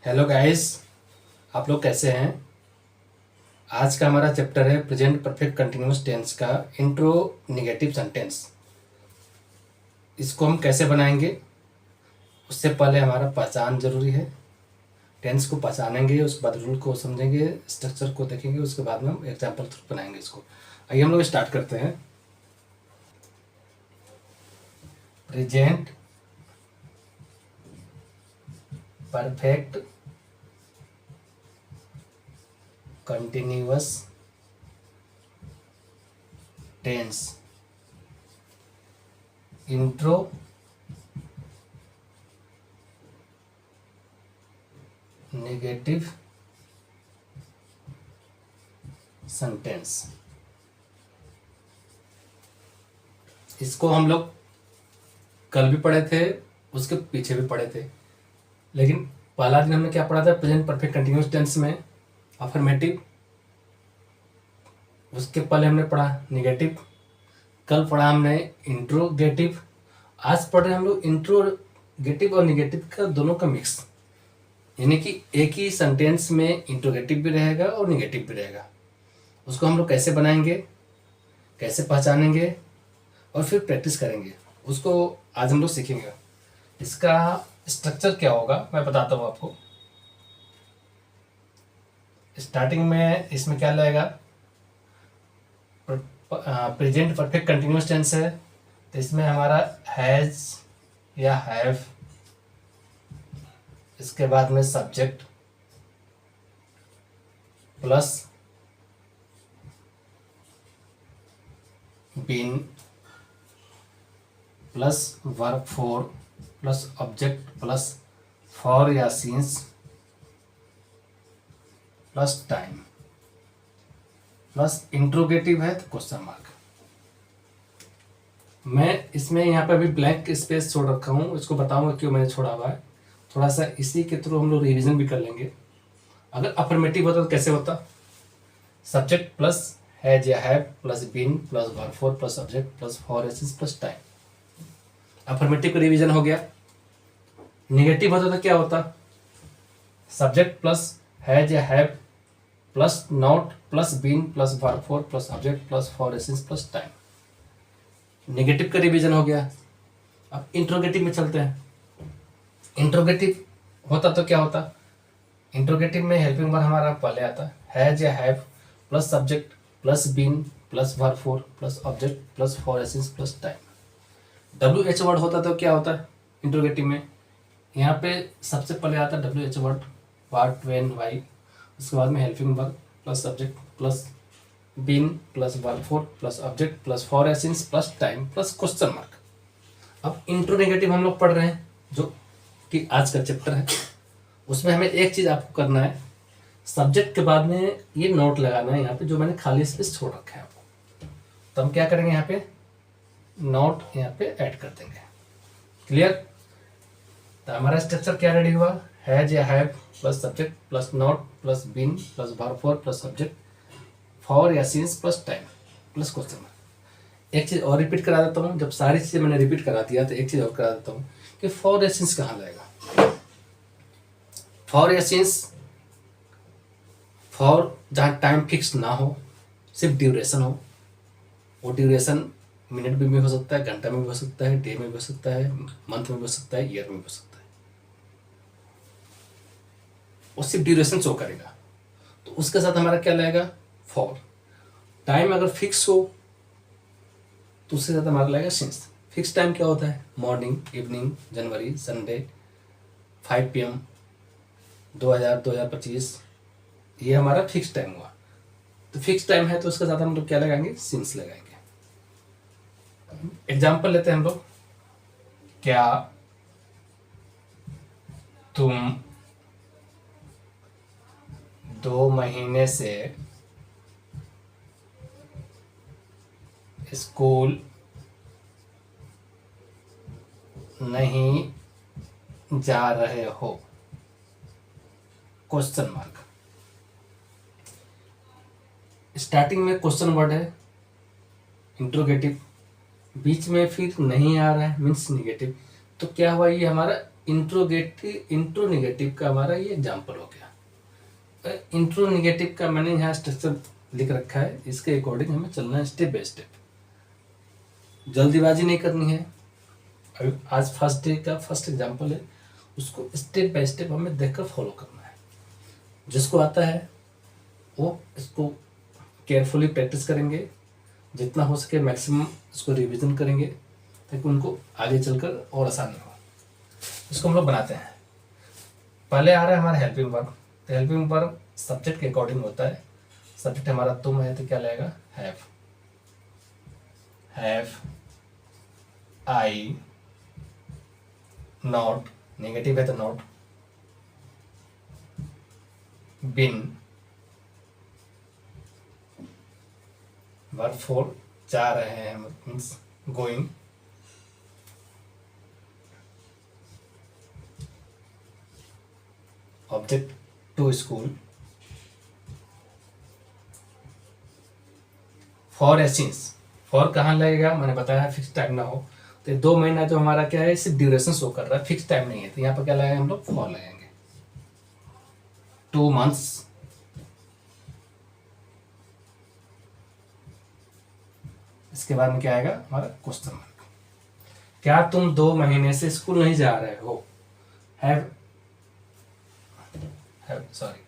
Hello guys, आप लोग कैसे हैं। आज का हमारा चैप्टर है प्रेजेंट परफेक्ट कंटिन्यूअस टेंस का इंट्रो निगेटिव सेंटेंस। इसको हम कैसे बनाएंगे, उससे पहले हमारा पहचान ज़रूरी है। टेंस को पहचानेंगे, उसके बाद रूल को समझेंगे, स्ट्रक्चर को देखेंगे, उसके बाद में हम एग्जाम्पल थ्रू बनाएंगे इसको। आइए हम लोग स्टार्ट करते हैं। Present perfect continuous tense intro negative sentence. इसको हम लोग कल भी पढ़े थे, उसके पीछे भी पढ़े थे, लेकिन पहला दिन हमने क्या पढ़ा था प्रेजेंट परफेक्ट कंटिन्यूअस टेंस में अफर्मेटिव। उसके पहले हमने पढ़ा निगेटिव, कल पढ़ा हमने इंट्रोगेटिव। आज पढ़ रहे हैं हम लोग इंट्रोगेटिव और निगेटिव का दोनों का मिक्स, यानी कि एक ही सेंटेंस में इंट्रोगेटिव भी रहेगा और निगेटिव भी रहेगा। उसको हम लोग कैसे बनाएंगे, कैसे पहचानेंगे और फिर प्रैक्टिस करेंगे, उसको आज हम लोग सीखेंगे। इसका स्ट्रक्चर क्या होगा मैं बताता हूँ आपको। स्टार्टिंग में इसमें क्या लगेगा, प्रेजेंट परफेक्ट कंटिन्यूअस टेंस है तो इसमें हमारा हैज या हैव, इसके बाद में subject plus been plus verb four plus object plus for या since plus time plus interrogative है तो क्वेश्चन मार्क। मैं इसमें यहाँ पे अभी ब्लैंक स्पेस छोड़ रखा हूँ, इसको बताऊंगा क्यों मैंने छोड़ा हुआ है। थोड़ा सा इसी के थ्रू हम लोग रिवीजन भी कर लेंगे। अगर अफर्मेटिव होता तो कैसे होता, सब्जेक्ट प्लस हैज या have plus been plus verb four plus object plus for since plus time. Affirmative का रिवीजन हो गया। निगेटिव होता तो क्या होता, सब्जेक्ट प्लस हैज या have plus not plus been plus verb four plus object plus for since plus time. Negative का revision हो गया। अब इंट्रोगेटिव में चलते हैं। इंट्रोगेटिव होता तो क्या होता, इंट्रोगेटिव में हेल्पिंग वर्ब हमारा पहले आता हैज या have plus subject plus been plus verb four plus object plus for since plus time. W H word होता तो क्या होता है इंट्रोगेटिव में, यहाँ पे सबसे पहले आता W H word, what when why, उसके बाद में helping verb plus subject plus been plus verb four plus object plus for since plus time plus question mark. अब इंट्रोनेगेटिव हम लोग पढ़ रहे हैं जो कि आज का चैप्टर है। उसमें हमें एक चीज़ आपको करना है, सब्जेक्ट के बाद में ये नोट लगाना है यहाँ पे जो मैंने खाली स्पेस छोड़ रखा है आपको। तो हम क्या करेंगे, यहाँ पे नोट यहाँ पे ऐड कर देंगे। क्लियर। तो हमारा स्ट्रक्चर क्या रेडी हुआ, हैज या have plus subject plus not plus been plus verb four plus subject for या since plus time plus question mark. एक चीज़ और रिपीट करा देता हूँ, जब सारी चीज़ें मैंने रिपीट करा दिया तो एक चीज़ और करा देता हूँ कि फॉर या सिंस कहाँ लगेगा। फॉर या सिंस, फॉर जहाँ टाइम फिक्स ना हो, सिर्फ ड्यूरेशन हो। वो ड्यूरेशन मिनट में भी हो सकता है, घंटा में भी हो सकता है, डे में भी हो सकता है, मंथ में भी हो सकता है, ईयर में भी हो सकता है। वो सिर्फ ड्यूरेशन शो करेगा, तो उसके साथ हमारा क्या लगेगा फॉर। टाइम अगर फिक्स हो तो उसके साथ हमारा लगेगा सिंस। फिक्स टाइम क्या होता है, मॉर्निंग, इवनिंग, जनवरी, संडे, 5 PM, 2025, ये हमारा फिक्स टाइम हुआ। तो फिक्स टाइम है तो उसके साथ हम लोग क्या लगाएंगे, सिंस लगाएंगे। एग्जाम्पल लेते हैं हम लोग, क्या तुम 2 महीने से स्कूल नहीं जा रहे हो, क्वेश्चन मार्क। स्टार्टिंग में क्वेश्चन वर्ड है इंट्रोगेटिव, बीच में फिर नहीं आ रहा है मीन्स निगेटिव। तो क्या हुआ, ये हमारा इंट्रोनेगेटिव का हमारा ये एग्जाम्पल हो गया। इंट्रोनेगेटिव का मैंने यहाँ स्ट्रक्चर लिख रखा है, इसके अकॉर्डिंग हमें चलना है स्टेप बाय स्टेप, जल्दीबाजी नहीं करनी है। अभी आज फर्स्ट डे का फर्स्ट एग्जाम्पल है, उसको स्टेप बाय स्टेप हमें देखकर फॉलो करना है। जिसको आता है वो इसको केयरफुली प्रैक्टिस करेंगे, जितना हो सके मैक्सिमम इसको रिवीजन करेंगे, ताकि उनको आगे चलकर और आसानी हो। इसको हम लोग बनाते हैं। पहले आ रहा है हमारा हेल्पिंग वर्ब। तो हेल्पिंग वर्ब सब्जेक्ट के अकॉर्डिंग होता है। सब्जेक्ट हमारा तुम है तो क्या लगेगा, हैव। आई, नॉट, नेगेटिव है तो नॉट, बिन, वर्ब फोर जा रहे हैं means going, object to school, for since. For कहाँ लगेगा मैंने बताया, फिक्स टाइम ना हो। तो 2 महीना जो हमारा क्या है, सिर्फ ड्यूरेशन शो कर रहा है, फिक्स टाइम नहीं है। तो यहाँ पर क्या लगेगा, हम लोग फॉर लगाएंगे। 2 months, इसके बाद में क्या आएगा हमारा क्वेश्चन मार्क। क्या तुम 2 महीने से स्कूल नहीं जा रहे हो, हैव सॉरी,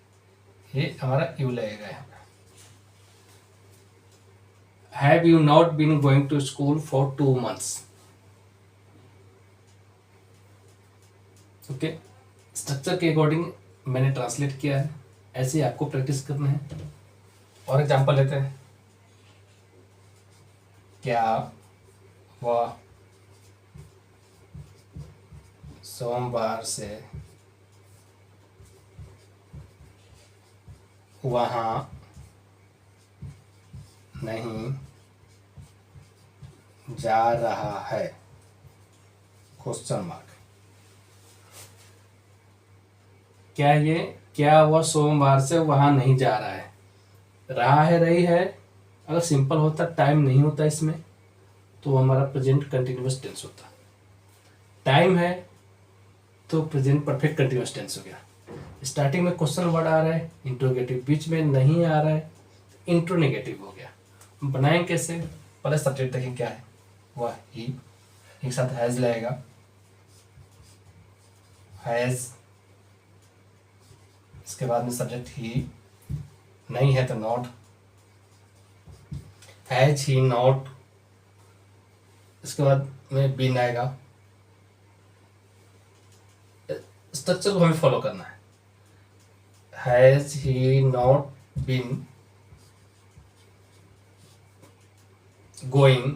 ये हमारा यू लगेगा यहाँ पे। Have you not been going to school for 2 months। Okay, structure के अकॉर्डिंग मैंने ट्रांसलेट किया है, ऐसे ही आपको प्रैक्टिस करना है। और एग्जांपल लेते हैं। क्या वह सोमवार से वहां नहीं जा रहा है, क्वेश्चन मार्क। क्या वह सोमवार से वहां नहीं जा रहा है, रहा है रही है। अगर सिंपल होता, टाइम नहीं होता इसमें, तो हमारा प्रेजेंट कंटिन्यूअस टेंस होता। टाइम है तो प्रेजेंट परफेक्ट कंटिन्यूअस टेंस हो गया। स्टार्टिंग में क्वेश्चन वर्ड आ रहा है, इंट्रोगेटिव बीच में नहीं आ रहा है, इंट्रोनेगेटिव हो गया। हम बनाएंगे कैसे, पहले सब्जेक्ट देखें क्या है, वह ही, एक साथ हैज लगेगा, हैज, इसके बाद में सब्जेक्ट ही, नहीं है तो नॉट, हैज ही नॉट, इसके बाद में बीन आएगा। स्ट्रक्चर को हमें फॉलो करना है। Has he not been going,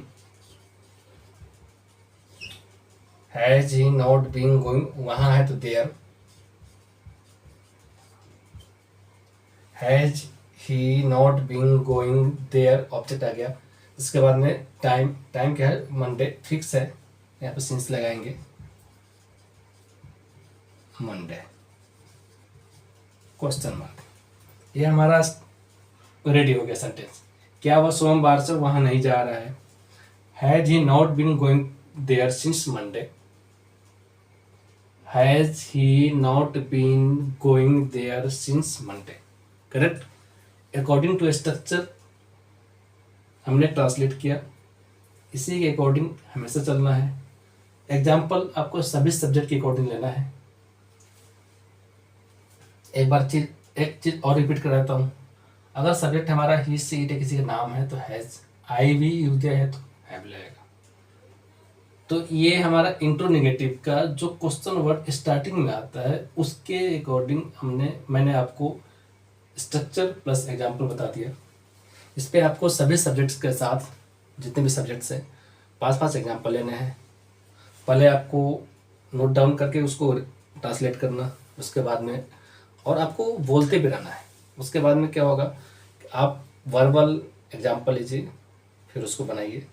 has he not been going, वहां है तो there, has he not been going there, object आ गया। इसके बाद में टाइम, टाइम क्या है, मंडे, फिक्स है, यहाँ पे सिंस लगाएंगे, मंडे, क्वेश्चन मार्क। ये हमारा रेडी हो गया सेंटेंस। क्या वह सोमवार से वहां नहीं जा रहा है, has he not been going there since Monday, has he not been going there since Monday. Correct. According to structure हमने ट्रांसलेट किया, इसी के अकॉर्डिंग हमेशा चलना है। एग्जाम्पल आपको सभी सब्जेक्ट के अकॉर्डिंग लेना है। एक चीज और रिपीट कराता हूँ। अगर सब्जेक्ट हमारा ही से इट किसी का नाम है तो हैज, आई भी यूज दिया है तो हैव लगेगा। तो ये हमारा इंट्रोनेगेटिव का जो क्वेश्चन वर्ड स्टार्टिंग में आता है, उसके अकॉर्डिंग मैंने आपको स्ट्रक्चर प्लस एग्जाम्पल बता दिया। इस पे आपको सभी सब्जेक्ट्स के साथ, जितने भी सब्जेक्ट्स हैं, 5-5 एग्जाम्पल लेने हैं। पहले आपको नोट डाउन करके उसको ट्रांसलेट करना, उसके बाद में और आपको बोलते भी रहना है। उसके बाद में क्या होगा, आप वर्बल एग्जाम्पल लीजिए, फिर उसको बनाइए।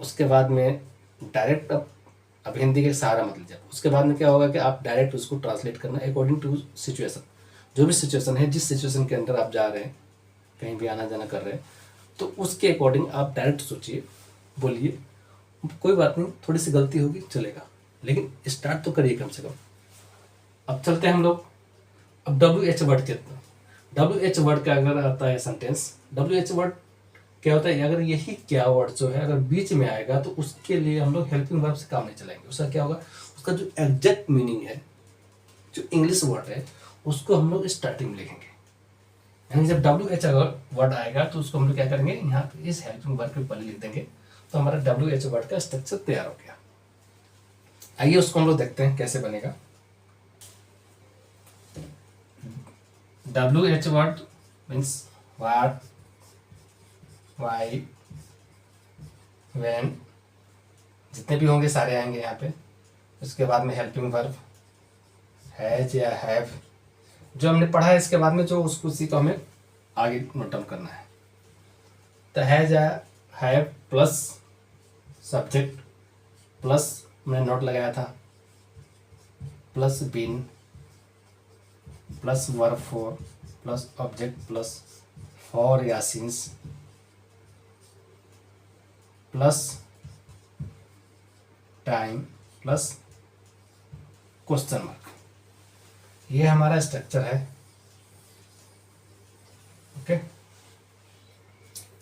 उसके बाद में डायरेक्ट अब हिंदी के सहारा मत लीजिए। उसके बाद में क्या होगा कि आप डायरेक्ट उसको ट्रांसलेट करना अकॉर्डिंग टू सिचुएशन। जो भी सिचुएशन है, जिस सिचुएशन के अंदर आप जा रहे हैं, कहीं भी आना जाना कर रहे हैं, तो उसके अकॉर्डिंग आप डायरेक्ट सोचिए, बोलिए। कोई बात नहीं, थोड़ी सी गलती होगी चलेगा, लेकिन स्टार्ट तो करिए कम से कम। अब चलते हैं हम लोग। अब डब्ल्यू एच वर्ड कितना, डब्ल्यू एच वर्ड का अगर आता है सेंटेंस, डब्ल्यू एच वर्ड क्या होता है, अगर यही क्या वर्ड जो है अगर बीच में आएगा तो उसके लिए हम लोग हेल्पिंग वर्ब से काम नहीं चलाएंगे। उसका क्या होगा, उसका जो एग्जैक्ट मीनिंग है, जो इंग्लिश वर्ड है, उसको हम लोग स्टार्टिंग में लिखेंगे। यानी जब डब्ल्यू एच अगर वर्ड आएगा तो उसको हम लोग क्या करेंगे, यहाँ पे इस हेल्पिंग वर्ब के पहले लिख देंगे, तो हमारा डब्ल्यू एच वर्ड का स्ट्रक्चर तैयार हो गया। आइए उसको हम लोग देखते हैं कैसे बनेगा। W H word means what, why, when, जितने भी होंगे सारे आएंगे यहाँ पे। उसके बाद में हेल्पिंग वर्ब हैज या हैव, जो हमने पढ़ा है इसके बाद में जो उसको उसी को हमें आगे नोट डाउन करना है। तो हैज या हैव प्लस सब्जेक्ट प्लस मैंने नोट लगाया था, plus been plus verb four plus object plus for या since plus time plus question mark. ये हमारा स्ट्रक्चर है। ओके,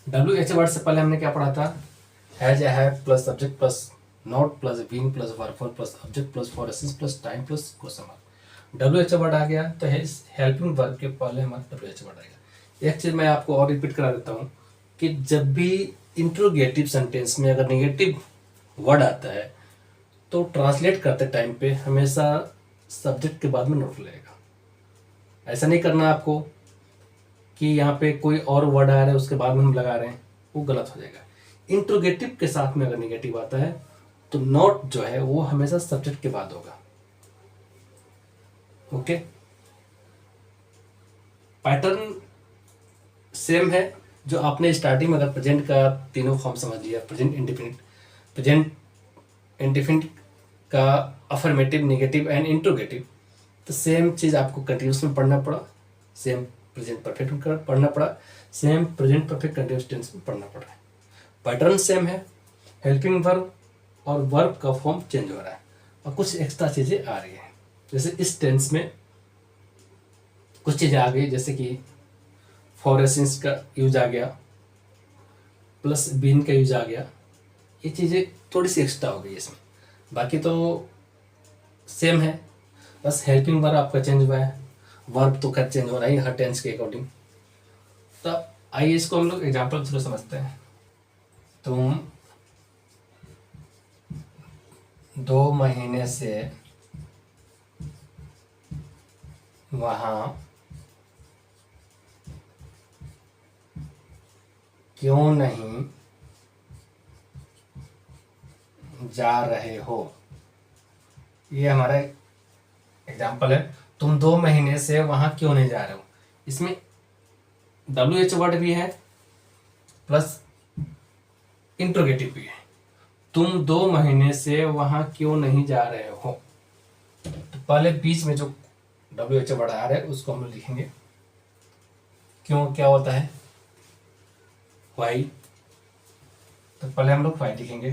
डब्ल्यू एच वर्ड से पहले हमने क्या पढ़ा था, हैज या have plus subject plus not plus been plus verb four plus object plus for since plus time plus question mark. W H word आ गया तो हेल्पिंग वर्ब के पहले हमारा डब्ल्यू एच वर्ड आएगा। एक चीज मैं आपको और रिपीट करा देता हूँ कि जब भी इंट्रोगेटिव सेंटेंस में अगर नेगेटिव वर्ड आता है तो ट्रांसलेट करते टाइम पे हमेशा सब्जेक्ट के बाद में नोट लगेगा। ऐसा नहीं करना आपको कि यहाँ पे कोई और वर्ड आ रहा है उसके बाद में हम लगा रहे हैं, वो गलत हो जाएगा। इंट्रोगेटिव के साथ में अगर नेगेटिव आता है तो नोट जो है वो हमेशा सब्जेक्ट के बाद होगा। ओके, पैटर्न सेम है जो आपने स्टार्टिंग में अगर प्रेजेंट का तीनों फॉर्म समझ लिया, प्रेजेंट इंडिफिनिट, प्रेजेंट इंडिफिनिट का अफर्मेटिव, नेगेटिव एंड इंट्रोगेटिव, तो सेम चीज़ आपको कंटिन्यूस में पढ़ना पड़ा, सेम प्रेजेंट परफेक्ट में पढ़ना पड़ा, same present perfect continuous tense में पढ़ना पड़ रहा है। पैटर्न सेम है, हेल्पिंग वर्ब और वर्ब का फॉर्म चेंज हो रहा है और कुछ एक्स्ट्रा चीज़ें आ रही है। जैसे इस टेंस में कुछ चीज़ें आ गई, जैसे कि फॉर एसेंस का यूज आ गया, प्लस बीन का यूज आ गया, ये चीज़ें थोड़ी सी एक्स्ट्रा हो गई इसमें। बाकी तो सेम है, बस हेल्पिंग वर्ब आपका चेंज हुआ है, वर्ब तो खैर चेंज हो रहा है हर टेंस के अकॉर्डिंग। तो आइए इसको हम लोग एग्जाम्पल थ्रू समझते हैं। तुम 2 महीने से वहाँ क्यों नहीं जा रहे हो, ये हमारा एग्जाम्पल है। तुम 2 महीने से वहाँ क्यों नहीं जा रहे हो, इसमें डब्ल्यू एच वर्ड भी है प्लस इंट्रोगेटिव भी है। तुम 2 महीने से वहाँ क्यों नहीं जा रहे हो, तो पहले बीच में जो डब्ल्यू एच वर्ड आ रहा है उसको हम लोग लिखेंगे। क्यों क्या होता है, वाई, तो पहले हम लोग वाई लिखेंगे।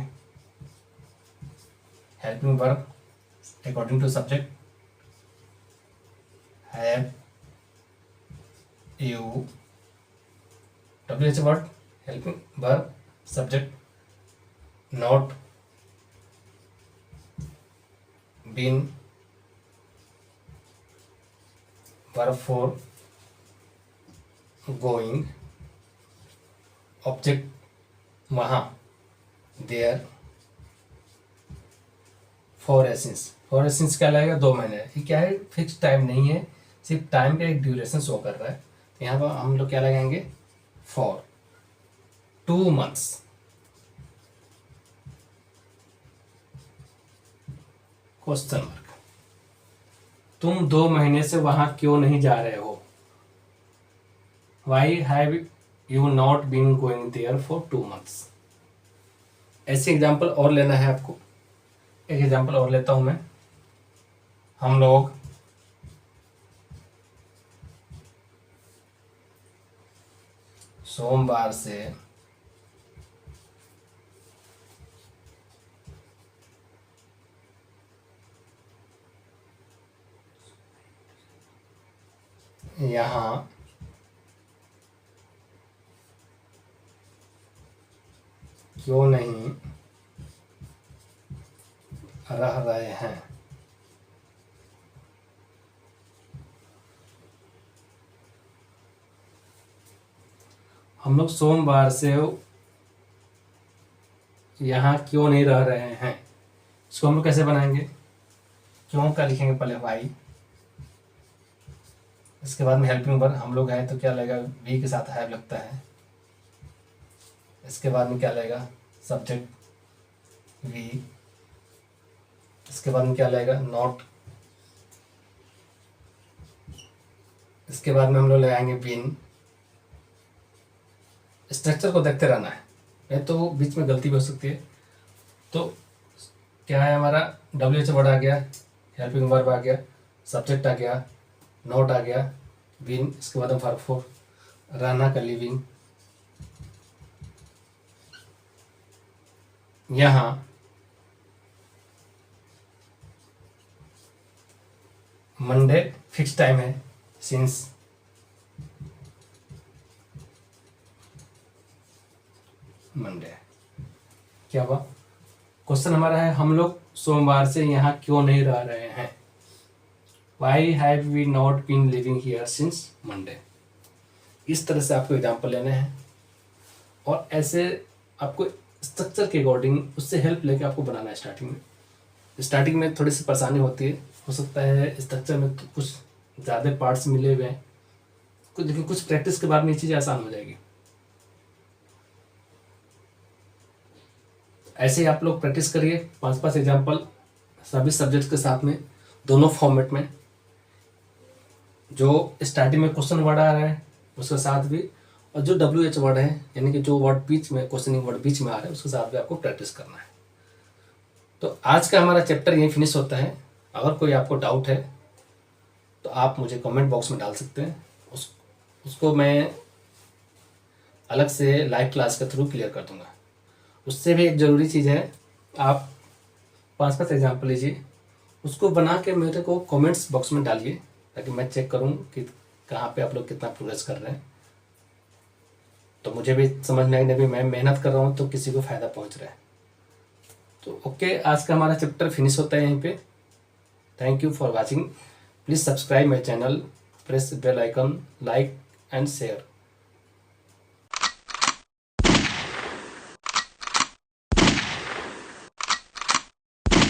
Helping verb according to subject have you, W H word helping verb subject not been verb four going object वहाँ there for since, for since क्या लगेगा 2 महीने, ये क्या है फिक्स टाइम नहीं है, सिर्फ टाइम का एक ड्यूरेशन शो कर रहा है। तो यहाँ पर हम लोग क्या लगाएंगे फॉर 2 months, क्वेश्चन मार्क। तुम 2 महीने से वहां क्यों नहीं जा रहे हो, why have you not been going there for 2 months। ऐसे एग्जाम्पल और लेना है आपको, एक एग्जाम्पल और लेता हूं मैं। हम लोग सोमवार से यहाँ क्यों नहीं रह रहे हैं। हम लोग सोमवार से यहाँ क्यों नहीं रह रहे हैं, इसको हम लोग कैसे बनाएंगे? क्यों का लिखेंगे पहले वाई, इसके बाद में हेल्पिंग वर्ब हम लोग हैं तो क्या लगेगा, वी के साथ हैव लगता है। इसके बाद में क्या लगेगा, सब्जेक्ट वी। इसके बाद में क्या लगेगा, नॉट। इसके बाद में हम लोग लगाएंगे बीन। स्ट्रक्चर को देखते रहना है, नहीं तो बीच में गलती भी हो सकती है। तो क्या है हमारा, WH वर्ड आ गया, हेल्पिंग वर्ब आ गया, सब्जेक्ट आ गया, नोट आ गया, बीन। इसके बाद वर्ब फॉर रहना का लिविंग। यहाँ मंडे फिक्स टाइम है, सिंस मंडे। क्या हुआ, क्वेश्चन हमारा है हम लोग सोमवार से यहाँ क्यों नहीं रह रहे हैं। Why have we not been living here since Monday. इस तरह से आपको एग्जाम्पल लेने हैं और ऐसे आपको स्ट्रक्चर के अकॉर्डिंग उससे हेल्प लेके आपको बनाना है। स्टार्टिंग में थोड़ी सी परेशानी होती है, हो सकता है स्ट्रक्चर में तो कुछ ज़्यादा पार्ट्स मिले हुए हैं कुछ, लेकिन कुछ प्रैक्टिस के बाद में ये चीज़ें आसान हो जाएगी। ऐसे ही आप लोग प्रैक्टिस करिए 5-5 एग्जाम्पल सभी सब्जेक्ट्स के साथ में, दोनों फॉर्मेट में। जो स्टार्टिंग में क्वेश्चन वर्ड आ रहा है उसके साथ भी, और जो WH वर्ड है यानी कि जो वर्ड बीच में, क्वेश्चनिंग वर्ड बीच में आ रहा है उसके साथ भी आपको प्रैक्टिस करना है। तो आज का हमारा चैप्टर यहीं फिनिश होता है। अगर कोई आपको डाउट है तो आप मुझे कमेंट बॉक्स में डाल सकते हैं, उसको मैं अलग से लाइव क्लास के थ्रू क्लियर कर दूंगा। उससे भी एक ज़रूरी चीज़ है, आप 5-5 एग्जाम्पल लीजिए, उसको बना के मेरे को कमेंट्स बॉक्स में डालिए ताकि मैं चेक करूं कि कहाँ पे आप लोग कितना प्रोग्रेस कर रहे हैं। तो मुझे भी समझ में आएगा, भी मैं मेहनत कर रहा हूँ तो किसी को फ़ायदा पहुँच रहा है। तो ओके, आज का हमारा चैप्टर फिनिश होता है यहीं पे। Thank you for watching. Please subscribe my channel, press bell icon, like and share.